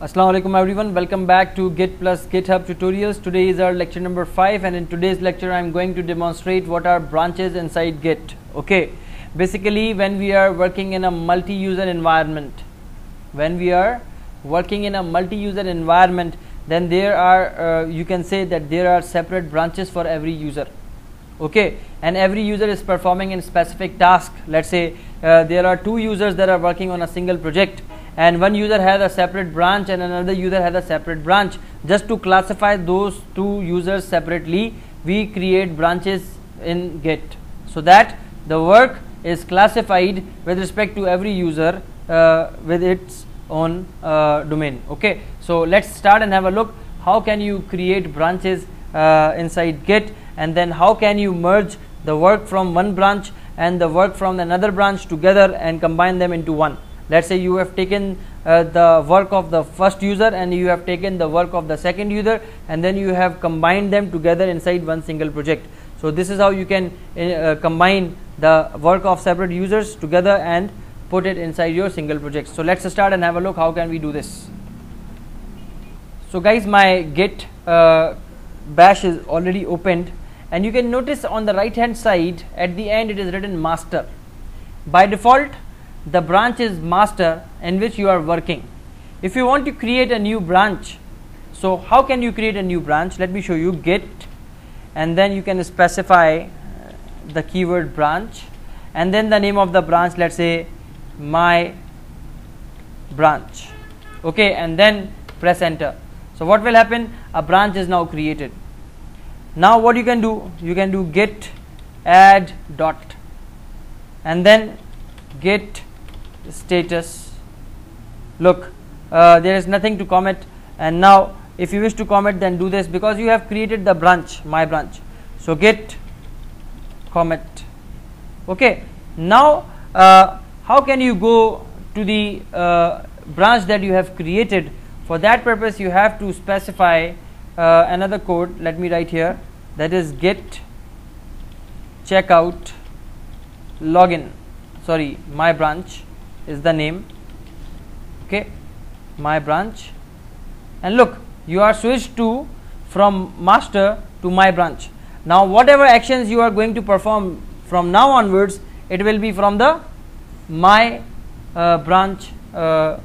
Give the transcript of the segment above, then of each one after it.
Assalamu alaikum everyone, welcome back to Git plus GitHub tutorials. Today is our lecture number 5, and in today's lecture I am going to demonstrate what are branches inside Git. Okay, basically when we are working in a multi-user environment, then there are you can say that there are separate branches for every user. Okay, and every user is performing a specific task. Let's say there are two users that are working on a single project, and one user has a separate branch and another user has a separate branch. Just to classify those two users separately, we create branches in Git so that the work is classified with respect to every user with its own domain. Okay, so let's start and have a look how can you create branches inside Git, and then how can you merge the work from one branch and the work from another branch together and combine them into one. Let's say you have taken the work of the first user and you have taken the work of the second user, and then you have combined them together inside one single project. So this is how you can combine the work of separate users together and put it inside your single project. So let's start and have a look how can we do this. So guys, my Git bash is already opened, and you can notice on the right hand side at the end it is written master. By default the branch is master in which you are working. If you want to create a new branch, so how can you create a new branch? Let me show you. Git, and then you can specify the keyword branch, and then the name of the branch, let's say my branch. Okay, and then press enter. So what will happen? A branch is now created. Now what you can do git add dot, and then git status. Look, there is nothing to commit, and now if you wish to commit, then do this because you have created the branch, my branch. So git commit. Okay, now how can you go to the branch that you have created? For that purpose you have to specify another code. Let me write here, that is git checkout login. Sorry, my branch is the name. Okay, my branch, and look, you are switched to from master to my branch. Now whatever actions you are going to perform from now onwards, it will be from the my branch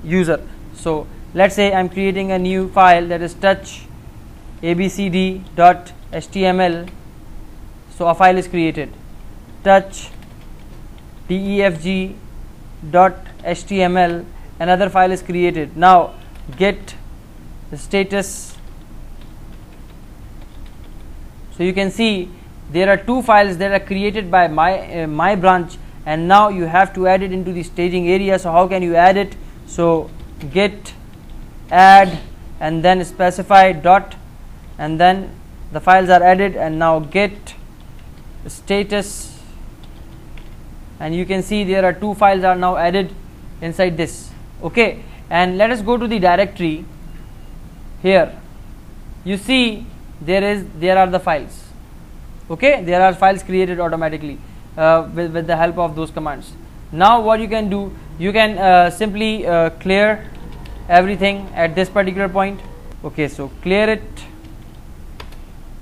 user. So let's say I am creating a new file, that is touch abcd.html. so a file is created, touch defg.html, another file is created. Now git status. So you can see there are two files that are created by my branch, and now you have to add it into the staging area. So how can you add it? So git add, and then specify dot, and then the files are added, and now git status, and you can see there are two files are now added inside this. Okay, and let us go to the directory. Here you see there are the files. Okay, there are files created automatically with the help of those commands. Now what you can do, you can simply clear everything at this particular point. Okay, so clear it.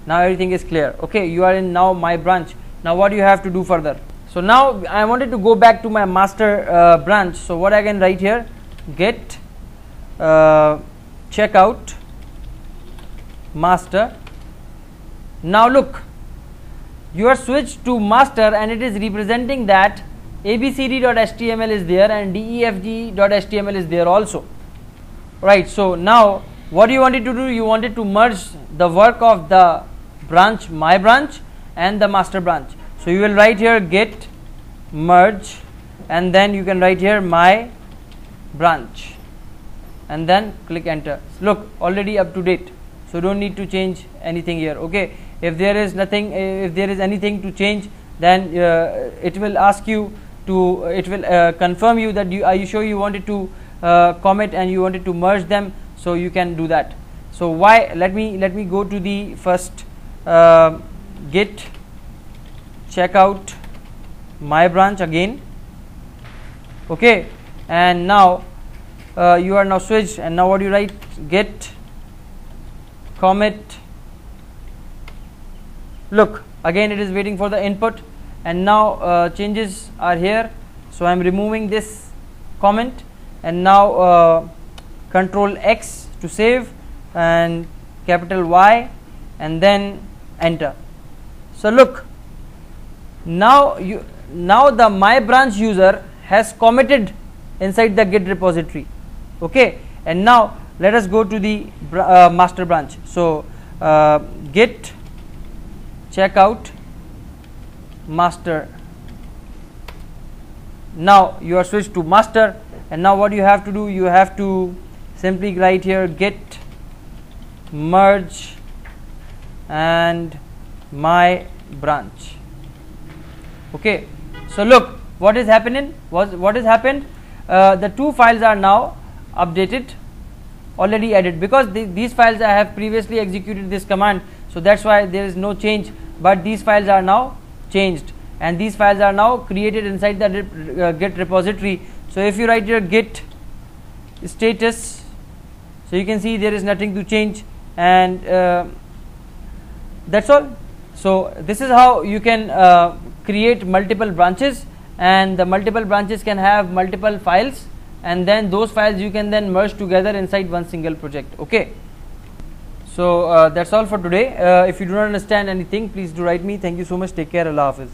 Now everything is clear. Okay, you are in now my branch. Now what you have to do further? So now I wanted to go back to my master branch. So what I can write here, git checkout master. Now look, you are switched to master, and it is representing that abcd.html is there and defg.html is there also, right? So now what you wanted to do, you wanted to merge the work of the branch, my branch, and the master branch. So you will write here git merge, and then you can write here my branch, and then click enter. Look, already up to date, so don't need to change anything here. Okay, if there is anything to change, then it will ask you to, it will confirm you that are you sure you wanted to commit and you wanted to merge them, so you can do that. So why, let me go to the first git checkout my branch again. Okay, and now you are now switched, and now what do you write? Git commit. Look, again it is waiting for the input, and now changes are here, so I am removing this comment, and now control X to save and capital Y and then enter. So look, now the my branch user has committed inside the Git repository. Okay, and now let us go to the master branch. So git checkout master. Now you are switched to master, and now what you have to do, you have to simply write here git merge and my branch. Okay, so look what is happening. What has happened, the two files are now updated, already added, because these files I have previously executed this command, so that's why there is no change, but these files are now changed, and these files are now created inside the Git repository. So if you write your git status, so you can see there is nothing to change, and that's all. So this is how you can create multiple branches, and the multiple branches can have multiple files, and then those files you can then merge together inside one single project. Okay, so that's all for today. If you do not understand anything, please do write me. Thank you so much. Take care. Allah Hafiz.